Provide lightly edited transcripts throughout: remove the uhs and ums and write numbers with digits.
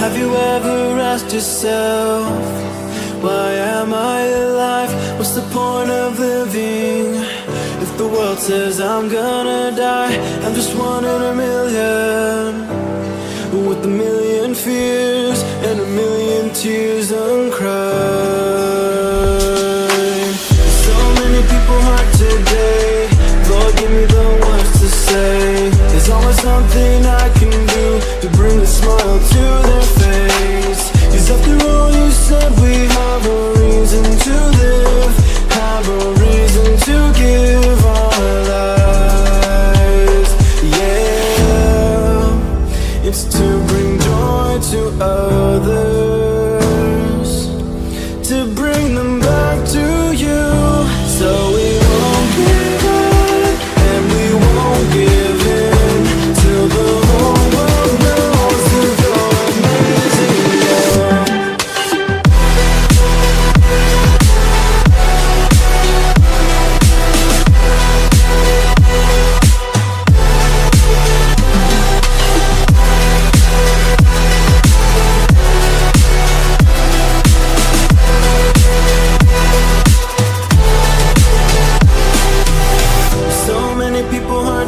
Have you ever asked yourself, why am I alive? What's the point of living if the world says I'm gonna die? I'm just one in a million, with a million fears and a million tears uncried. So many people hurt today, Lord, give me the words to say. There's always something I can do to bring a smile to their face. 'Cause after all you said, we have a reason to live, have a reason to give our lives. Yeah, it's to bring joy to others, to bring them back to you. So we won't give up and we won't give in till the whole world knows of your amazing love.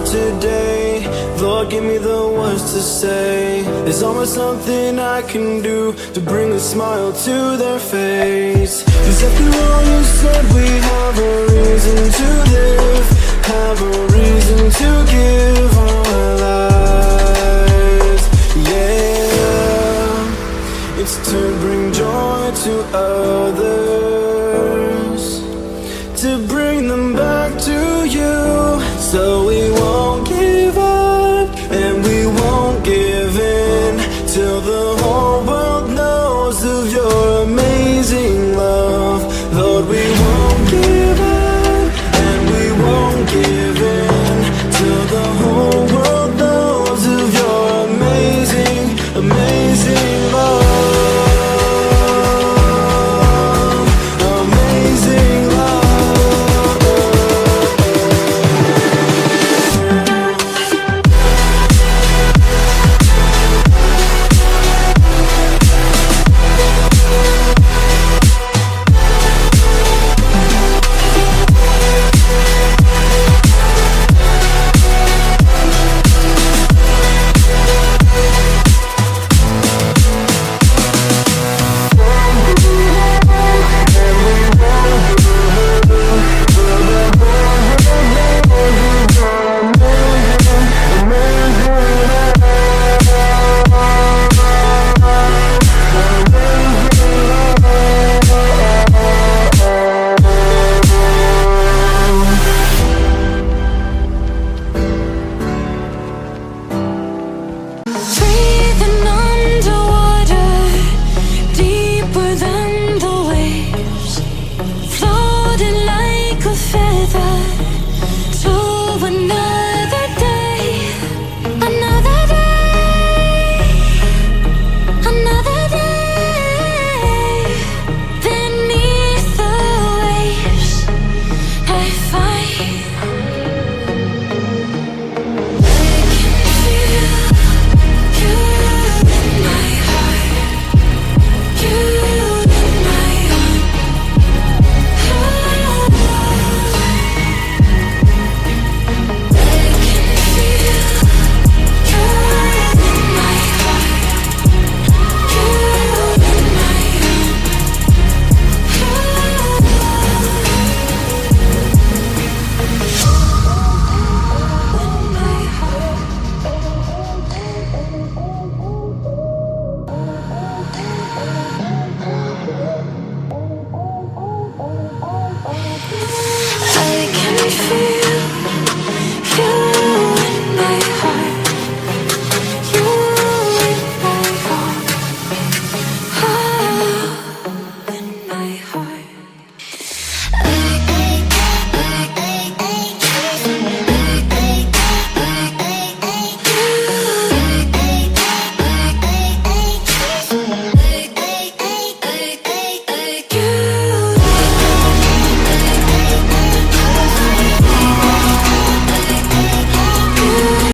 Today, Lord, give me the words to say. There's always something I can do to bring a smile to their face. 'Cause after all you said, we have a reason to live, have a reason to give our lives. Yeah, it's to bring joy to others, to bring them back to you. So